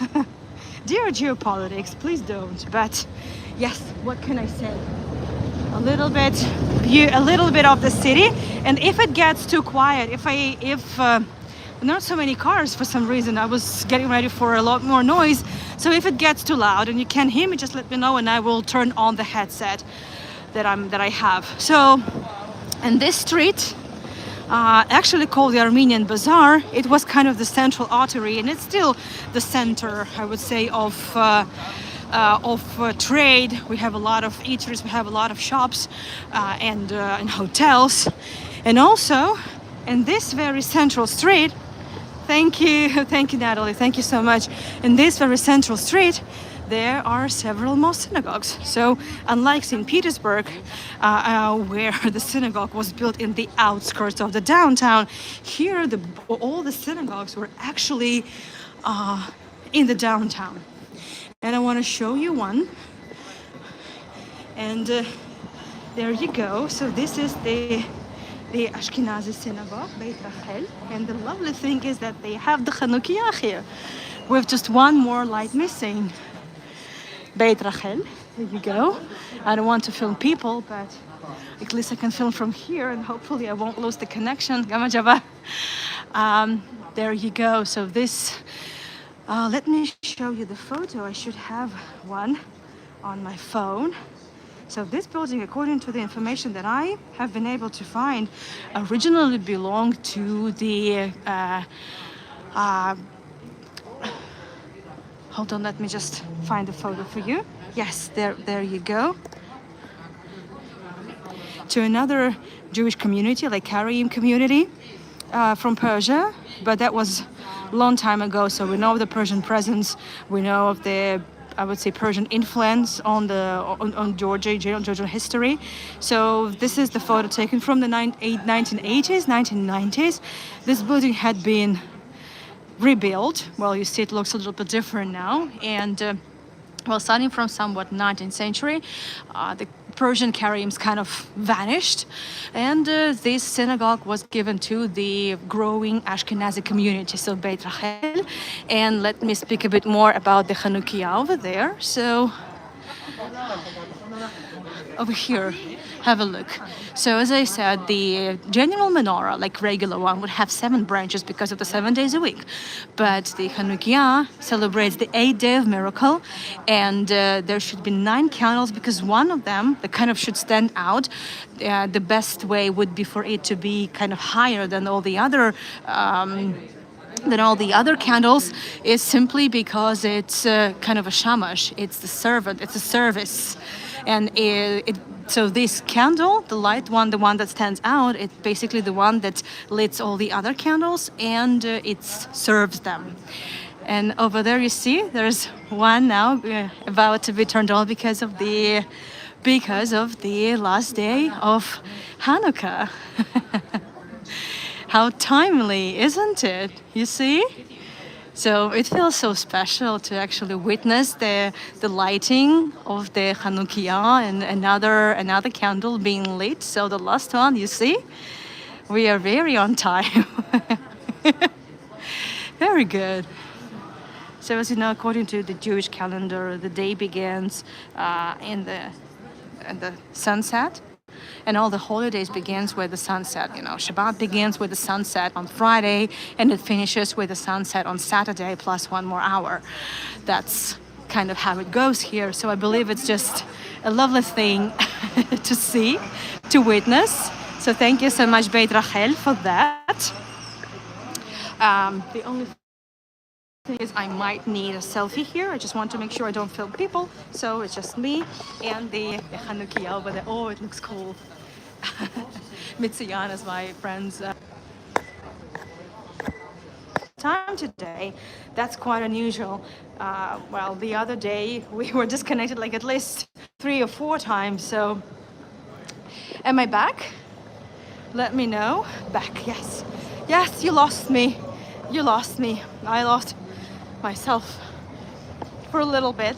Dear geopolitics, please don't. But yes, what can I say? A little bit of the city, and if it gets too quiet, if not so many cars for some reason, I was getting ready for a lot more noise. So if it gets too loud and you can't hear me, just let me know, and I will turn on the headset that I have. So, in this street, actually called the Armenian Bazaar, it was kind of the central artery, and it's still the center, I would say, of trade. We have a lot of eateries, we have a lot of shops and hotels, and also in this very central street. Thank you, Natalie. Thank you so much. In this very central street, there are several more synagogues. So unlike St. Petersburg, where the synagogue was built in the outskirts of the downtown, here all the synagogues were actually in the downtown. And I want to show you one. And there you go. So this is the Ashkenazi synagogue, Beit Rachel. And the lovely thing is that they have the Hanukkah here, with just one more light missing. Beit Rachel, there you go. I don't want to film people, but at least I can film from here, and hopefully I won't lose the connection. There you go. So this, let me show you the photo. I should have one on my phone. So this building, according to the information that I have been able to find, originally belonged to the hold on, let me just find the photo for you. Yes, there you go. To another Jewish community, like Karaim community from Persia, but that was a long time ago. So we know of the Persian presence, we know of the I would say, Persian influence on on Georgian history. So this is the photo taken from the 1980s, 1990s. This building had been rebuilt. Well, you see, it looks a little bit different now, and well, starting from somewhat 19th century, the Persian Karayims kind of vanished, and this synagogue was given to the growing Ashkenazi community, so Beit Rachel. And let me speak a bit more about the Hanukkah over there. So over here, have a look. So as I said, the general menorah, like regular one, would have 7 branches because of the 7 days a week. But the Hanukkah celebrates the 8th day of miracle, and there should be 9 candles because one of them, the kind of should stand out. The best way would be for it to be kind of higher than all the other candles, is simply because it's kind of a shamash. It's the servant. It's a service, and so this candle, the light one, the one that stands out, it's basically the one that lights all the other candles, and it serves them. And over there, you see, there's one now about to be turned on because of the last day of Hanukkah. How timely, isn't it? You see? So it feels so special to actually witness the lighting of the Hanukkah and another candle being lit. So the last one, you see, we are very on time. Very good. So as you know, according to the Jewish calendar, the day begins in the sunset. And all the holidays begins with the sunset. You know, Shabbat begins with the sunset on Friday, and it finishes with the sunset on Saturday plus 1 more hour. That's kind of how it goes here. So I believe it's just a lovely thing to see, to witness. So thank you so much, Beit Rachel, for that. The only thing is I might need a selfie here. I just want to make sure I don't film people. So it's just me and the Hanukkah over there. Oh, it looks cool. Mitzian is my friend's time today. That's quite unusual. Well, the other day we were disconnected like at least 3 or 4 times. So am I back? Let me know. Back, yes. Yes, you lost me. You lost me. I lost myself for a little bit.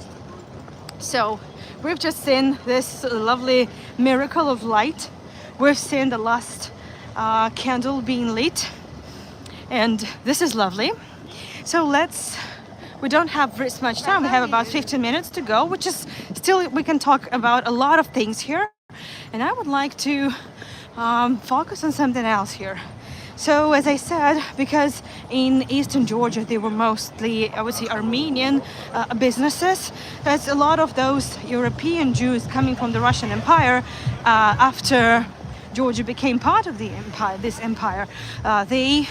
So we've just seen this lovely miracle of light. We've seen the last candle being lit, and this is lovely. So we don't have very much time. We have about 15 minutes to go, which is still, we can talk about a lot of things here. And I would like to focus on something else here. So as I said, because in Eastern Georgia, they were mostly, I would say, Armenian businesses. There's a lot of those European Jews coming from the Russian Empire after Georgia became part of the empire, this empire. Most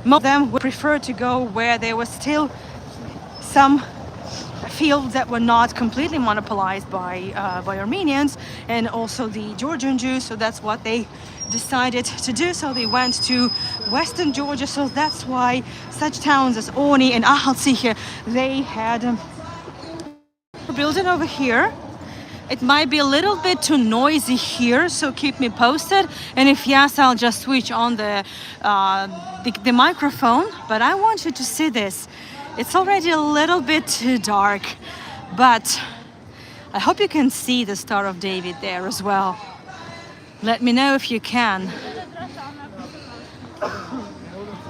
of them would prefer to go where there was still some fields that were not completely monopolized by Armenians and also the Georgian Jews. So that's what they decided to do. So they went to Western Georgia. So that's why such towns as Oni and Ahaltsi here, they had a building over here. It might be a little bit too noisy here, so keep me posted. And if yes, I'll just switch on the microphone. But I want you to see this. It's already a little bit too dark, but I hope you can see the Star of David there as well. Let me know if you can.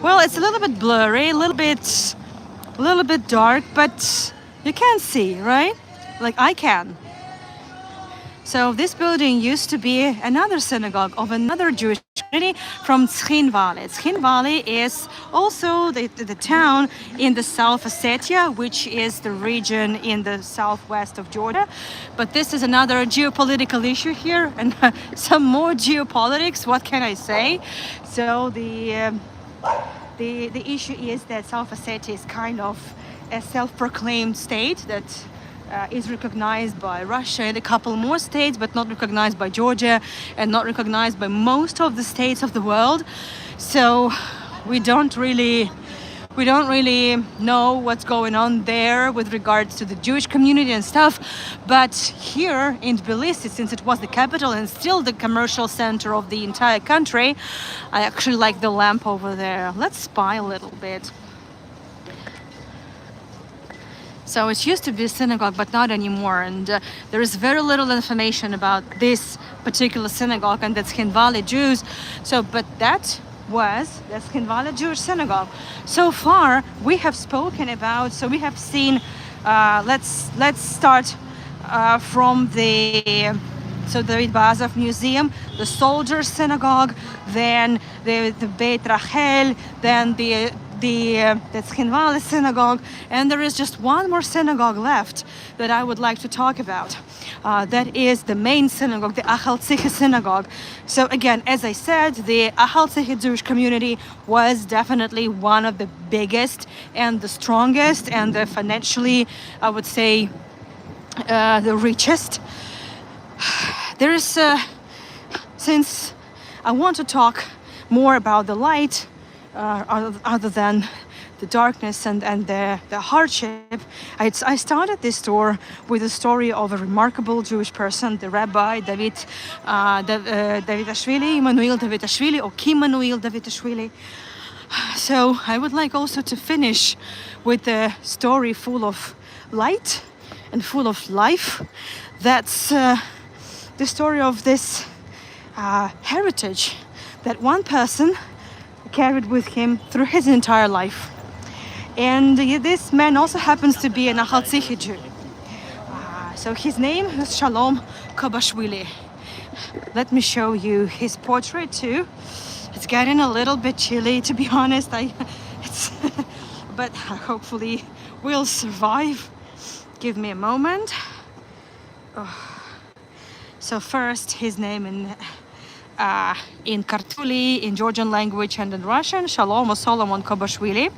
Well, it's a little bit blurry, a little bit dark, but you can see, right? Like I can. So this building used to be another synagogue of another Jewish community from Tzchin Valley. Tzchin Valley is also the town in the South Ossetia, which is the region in the southwest of Georgia. But this is another geopolitical issue here, and some more geopolitics. What can I say? So the issue is that South Ossetia is kind of a self-proclaimed state that is recognized by Russia and a couple more states, but not recognized by Georgia and not recognized by most of the states of the world. So we don't really We don't really know what's going on there with regards to the Jewish community and stuff. But here in Tbilisi, since it was the capital and still the commercial center of the entire country, I actually like the lamp over there. Let's spy a little bit. So it used to be a synagogue, but not anymore. And there is very little information about this particular synagogue and the Tzkin Valley Jews. So, but that was the Tzkin Valley Jewish synagogue. So far, we have spoken about. So we have seen. Let's start from the. So the David Ba'azov Museum, the Soldiers Synagogue, then the Beit Rachel, then the Tzkin Valley Synagogue, and there is just one more synagogue left that I would like to talk about. That is the main synagogue, the Achal Tzicha synagogue. So again, as I said, the Achal Tzicha Jewish community was definitely one of the biggest and the strongest and the financially, I would say, the richest. There is, since I want to talk more about the light, other than the darkness and the hardship, I started this tour with a story of a remarkable Jewish person, the Rabbi Davidashvili, Immanuel Davidashvili, or Kimmanuel Davidashvili. So I would like also to finish with a story full of light and full of life. That's the story of this heritage that one person carried with him through his entire life. And this man also happens to be an Achal Tzicha Jew. So his name is Shalom Kabashvili. Let me show you his portrait too. It's getting a little bit chilly, to be honest. But hopefully we'll survive. Give me a moment. Oh. So first, his name in Kartuli, in Georgian language, and in Russian, Shalom or Solomon Kabashvili.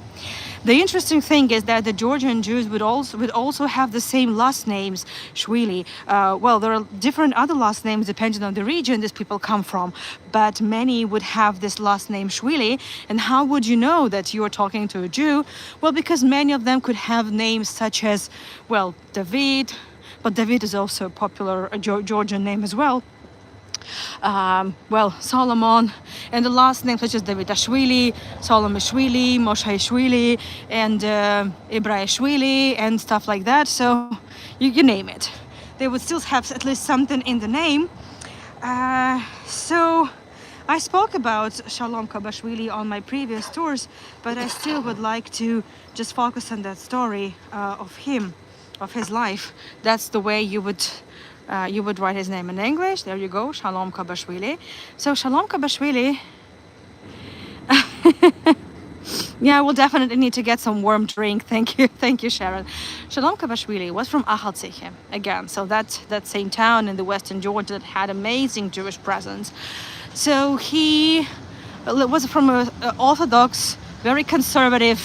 The interesting thing is that the Georgian Jews would also have the same last names, Shvili. Well, there are different other last names depending on the region these people come from, but many would have this last name Shvili. And how would you know that you are talking to a Jew? Well, because many of them could have names such as, well, David, but David is also a popular Georgian name as well. Well, Solomon, and the last names such as Davidashvili, Solomishvili, Mosheishvili, and Ibrahishvili, and stuff like that. So you name it. They would still have at least something in the name. So I spoke about Shalom Kabashvili on my previous tours, but I still would like to just focus on that story of him, of his life. That's the way you would write his name in English. There you go, Shalom Kabashvili. So Shalom Kabashvili, yeah, we'll definitely need to get some warm drink. Thank you, Sharon. Shalom Kabashvili was from Achal Tzicha, again, so that same town in the western Georgia that had amazing Jewish presence. So he was from an Orthodox, very conservative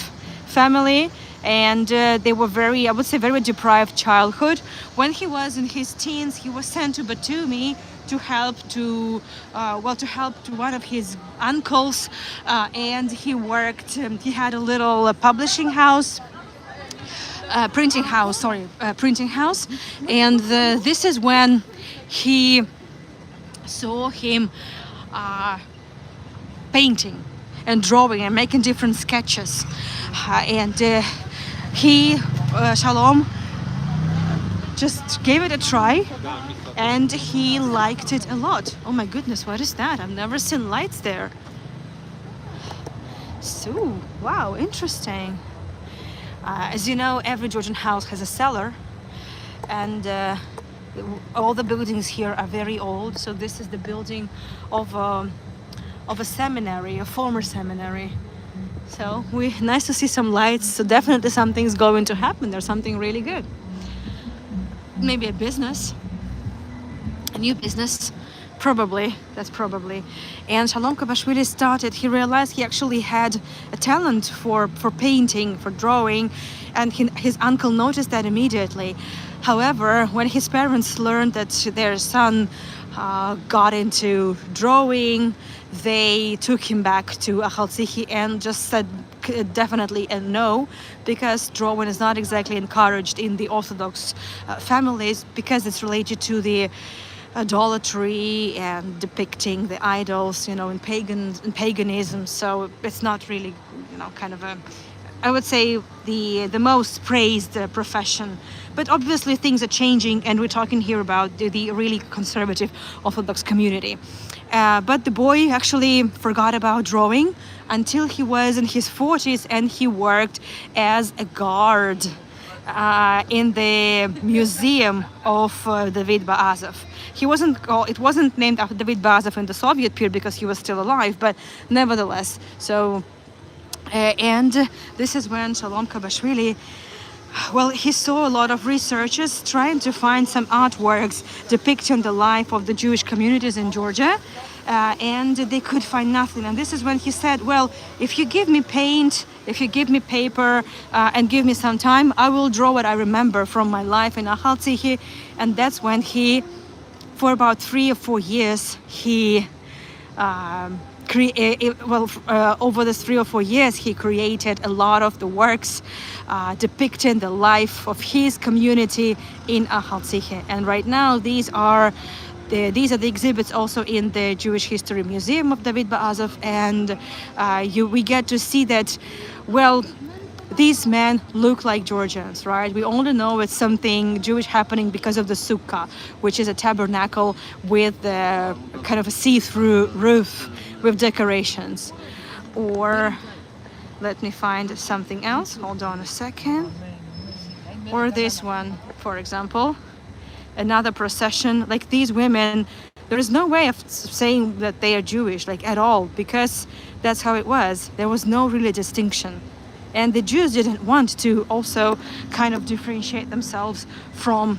family, and they were very, I would say, very deprived childhood. When he was in his teens, he was sent to Batumi to help to one of his uncles, and he worked. He had a little printing house, and this is when he saw him painting and drawing and making different sketches, and he, Shalom, just gave it a try, and he liked it a lot. Oh my goodness, what is that? I've never seen lights there. So, wow, interesting. As you know, every Georgian house has a cellar, and all the buildings here are very old. So this is the building of a seminary, a former seminary. So nice to see some lights. So definitely something's going to happen. There's something really good. Maybe a business, a new business, probably. That's probably. And Shalom Kabashvili started. He realized he actually had a talent for painting, for drawing, and his uncle noticed that immediately. However, when his parents learned that their son got into drawing, they took him back to Achal Tzicha and just said definitely a no, because drawing is not exactly encouraged in the Orthodox families, because it's related to the idolatry and depicting the idols, you know, in paganism. So it's not really, you know, kind of a, I would say, the most praised profession. But obviously things are changing, and we're talking here about the really conservative Orthodox community. But the boy actually forgot about drawing until he was in his 40s, and he worked as a guard in the museum of David Ba'azov. He wasn't called, it wasn't named after David Ba'azov in the Soviet period because he was still alive, but nevertheless. So, and this is when Shalom Kabashvili, well, he saw a lot of researchers trying to find some artworks depicting the life of the Jewish communities in Georgia, and they could find nothing. And this is when he said, well, if you give me paint, if you give me paper, and give me some time, I will draw what I remember from my life in Ahal Tzihi. And that's when he, for about 3 or 4 years, he over these 3 or 4 years, he created a lot of the works depicting the life of his community in Ahal Tzihi. And right now, these are the exhibits also in the Jewish History Museum of David Ba'azov, and we get to see that, well, these men look like Georgians, right? We only know it's something Jewish happening because of the sukkah, which is a tabernacle with a kind of a see-through roof with decorations. Or let me find something else. Hold on a second. Or this one, for example, another procession. Like these women, there is no way of saying that they are Jewish, like at all, because that's how it was. There was no really distinction. And the Jews didn't want to also kind of differentiate themselves from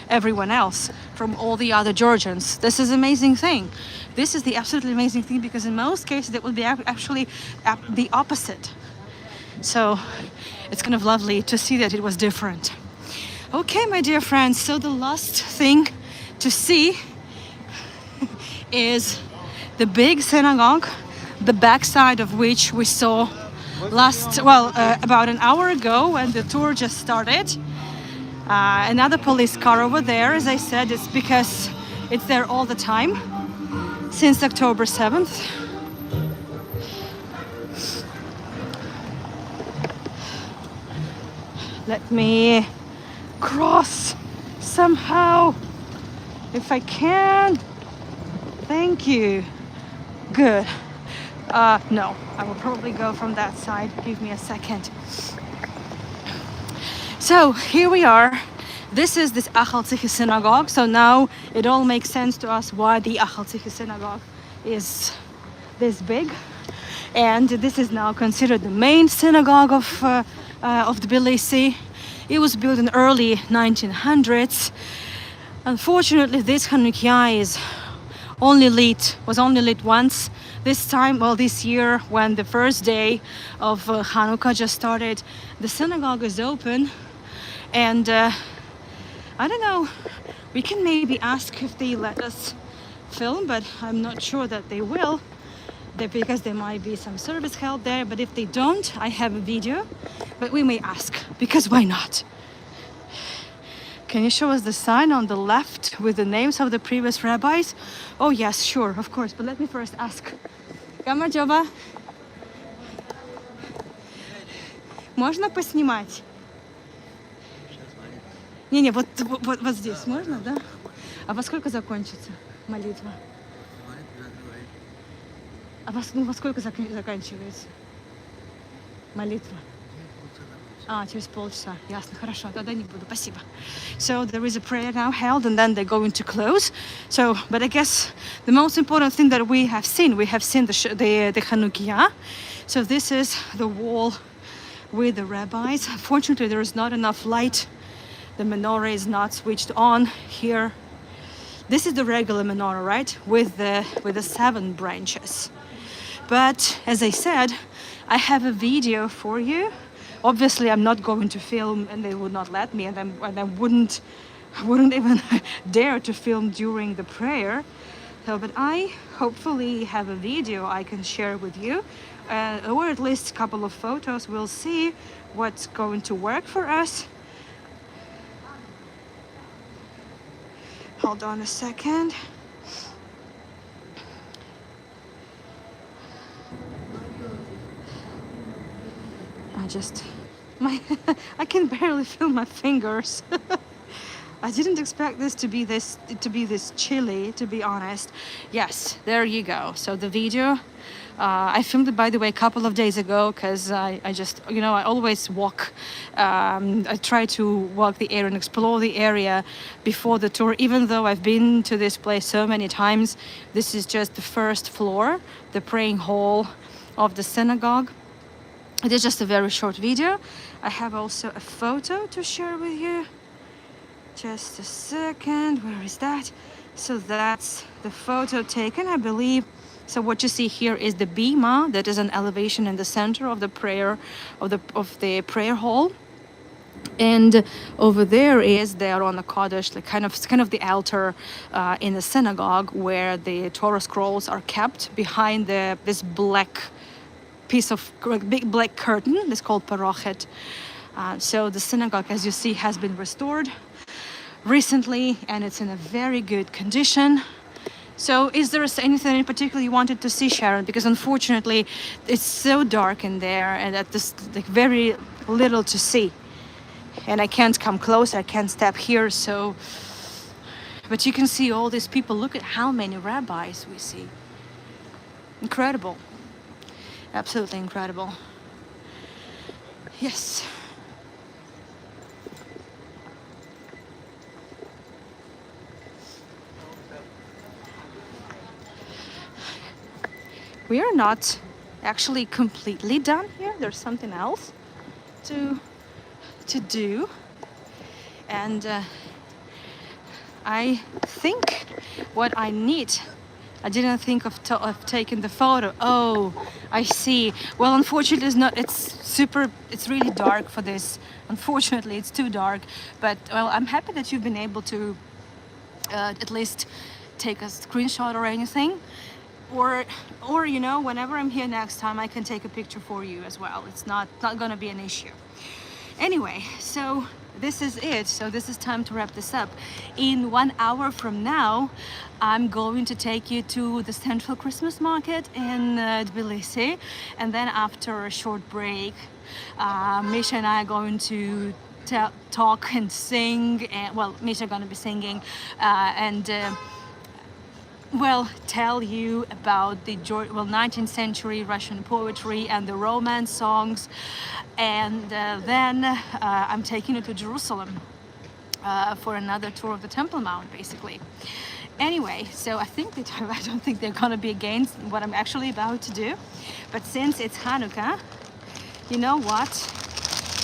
everyone else, from all the other Georgians. This is an amazing thing. This is the absolutely amazing thing, because in most cases it would be actually the opposite. So it's kind of lovely to see that it was different. Okay, my dear friends, so the last thing to see is the big synagogue, the backside of which we saw about an hour ago when the tour just started. Another police car over there, as I said, it's because it's there all the time since October 7th. Let me cross somehow, if I can. Thank you. Good. No, I will probably go from that side. Give me a second. So here we are. This is this Ahal Tzihi synagogue. So now it all makes sense to us why the Ahal Tzihi synagogue is this big. And this is now considered the main synagogue of Tbilisi. It was built in early 1900s. Unfortunately, this Hanukkah was only lit once. This time, well, this year, when the first day of Hanukkah just started, the synagogue is open, and I don't know, we can maybe ask if they let us film, but I'm not sure that they will, because there might be some service held there. But if they don't, I have a video, but we may ask, because why not? Can you show us the sign on the left with the names of the previous rabbis? Oh yes, sure, of course, but let me first ask. Камаджоба, можно поснимать? Не, вот здесь можно, да? А во сколько закончится молитва? А во сколько заканчивается молитва? Через полчаса. Ясно, хорошо, тогда не буду, спасибо. So there is a prayer now held, and then they're going to close. So, but I guess the most important thing that we have seen the Hanukkah. So this is the wall with the rabbis. Unfortunately, there is not enough light. The menorah is not switched on here. This is the regular menorah, right? With the 7 branches. But as I said, I have a video for you. Obviously, I'm not going to film, and they would not let me, and I wouldn't even dare to film during the prayer. So, but I hopefully have a video I can share with you or at least a couple of photos. We'll see what's going to work for us. Hold on a second. I can barely feel my fingers. I didn't expect this to be this chilly, to be honest. Yes, there you go. So the video, I filmed it, by the way, a couple of days ago, because I just, I always walk. I try to walk the area and explore the area before the tour, even though I've been to this place so many times. This is just the first floor, the praying hall of the synagogue. It is just a very short video. I have also a photo to share with you. Just a second, where is that? So that's the photo taken, I believe. So what you see here is the bima, that is an elevation in the center of the prayer, of the prayer hall. And over there is the Aron Kodesh, kind of the altar in the synagogue, where the Torah scrolls are kept behind this black piece of big black curtain. It's called parochet. So the synagogue, as you see, has been restored recently, and it's in a very good condition. So is there anything in particular you wanted to see, Sharon? Because unfortunately it's so dark in there, and that there's very little to see, and I can't come close, I can't step here. So, but you can see all these people. Look at how many rabbis we see. Incredible. Absolutely incredible. Yes. We are not actually completely done here. There's something else to do. And I think what I need, I didn't think of taking the photo. Oh, I see. Well, unfortunately, it's really dark for this. Unfortunately, it's too dark. But, well, I'm happy that you've been able to at least take a screenshot or anything. Or whenever I'm here next time, I can take a picture for you as well. It's not going to be an issue. Anyway, so this is it. So this is time to wrap this up. In 1 hour from now, I'm going to take you to the Central Christmas Market in Tbilisi. And then after a short break, Misha and I are going to talk and sing. And, well, Misha is going to be singing tell you about the 19th century Russian poetry and the Romance songs. And then I'm taking you to Jerusalem for another tour of the Temple Mount, basically. Anyway, so I don't think they're gonna be against what I'm actually about to do. But since it's Hanukkah, you know what?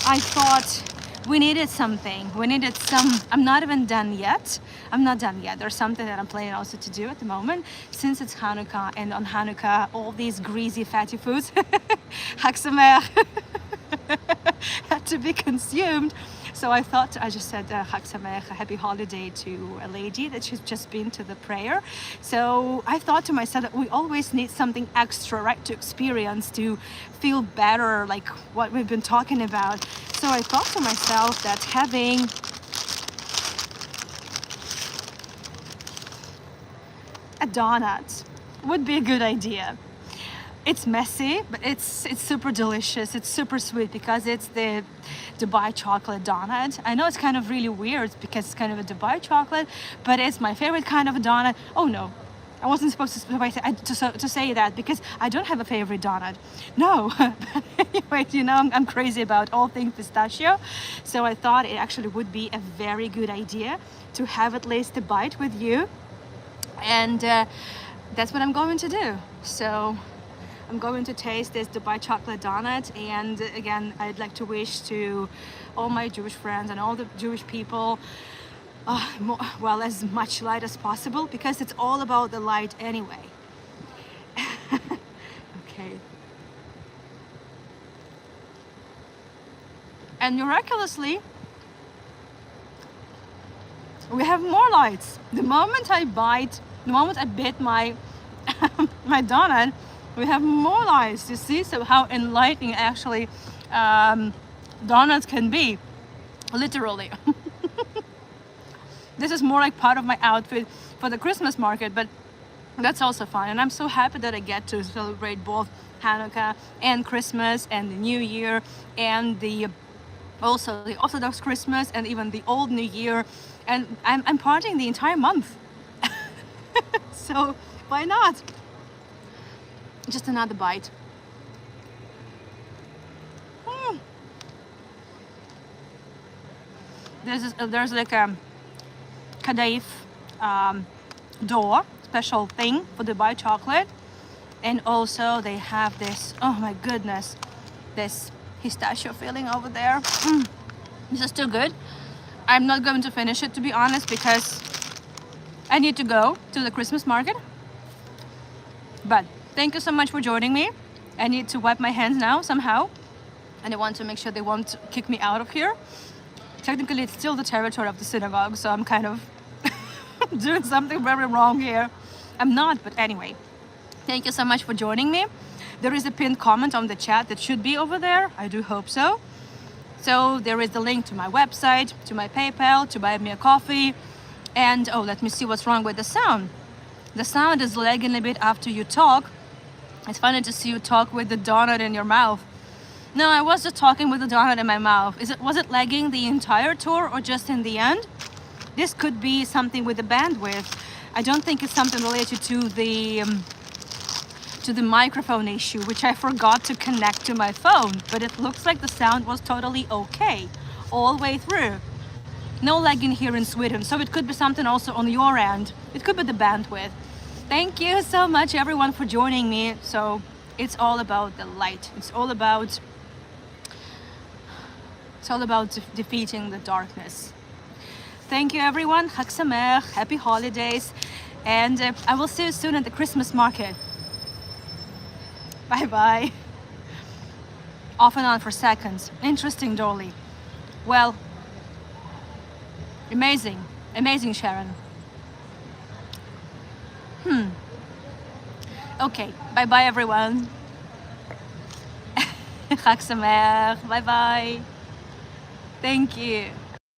I thought we needed something. I'm not even done yet. I'm not done yet. There's something that I'm planning also to do at the moment. Since it's Hanukkah, and on Hanukkah, all these greasy, fatty foods, Chag Sameach, had to be consumed. So I just said Chag Sameach, a happy holiday to a lady that she's just been to the prayer. So I thought to myself that we always need something extra, right, to experience, to feel better, like what we've been talking about. So I thought to myself that having a donut would be a good idea. It's messy, but it's super delicious. It's super sweet because it's the Dubai chocolate donut. I know it's kind of really weird because it's kind of a Dubai chocolate, but it's my favorite kind of a donut. Oh no, I wasn't supposed to say that because I don't have a favorite donut. No, but anyway, I'm crazy about all things pistachio. So I thought it actually would be a very good idea to have at least a bite with you. And that's what I'm going to do. So I'm going to taste this Dubai chocolate donut. And again, I'd like to wish to all my Jewish friends and all the Jewish people, as much light as possible, because it's all about the light anyway. Okay. And miraculously, we have more lights. The moment I bit my my donut, We have more lights, you see? So how enlightening actually donuts can be, literally. This is more like part of my outfit for the Christmas market, but that's also fun. And I'm so happy that I get to celebrate both Hanukkah and Christmas and the New Year and the also the Orthodox Christmas and even the Old New Year. And I'm partying the entire month. So why not? Just another bite. There's like a Kadaif door, special thing for Dubai chocolate, and also they have this. Oh my goodness, this pistachio filling over there. This is too good. I'm not going to finish it, to be honest, because I need to go to the Christmas market. But thank you so much for joining me. I need to wipe my hands now somehow, and I want to make sure they won't kick me out of here. Technically, it's still the territory of the synagogue, so I'm kind of doing something very wrong here. I'm not, but anyway. Thank you so much for joining me. There is a pinned comment on the chat that should be over there. I do hope so. So there is the link to my website, to my PayPal, to buy me a coffee. And oh, let me see what's wrong with the sound. The sound is lagging a bit after you talk. It's funny to see you talk with the donut in your mouth. No, I was just talking with the donut in my mouth. Was it lagging the entire tour or just in the end? This could be something with the bandwidth. I don't think it's something related to the microphone issue, which I forgot to connect to my phone. But it looks like the sound was totally okay all the way through. No lagging here in Sweden, so it could be something also on your end. It could be the bandwidth. Thank you so much, everyone, for joining me. So it's all about the light. It's all about defeating the darkness. Thank you, everyone. Chag Sameach, happy holidays, and I will see you soon at the Christmas market. Bye bye. Off and on for seconds. Interesting, Dolly. Well, amazing, Sharon. Okay, bye bye, everyone. Chag Sameach. Bye bye. Thank you.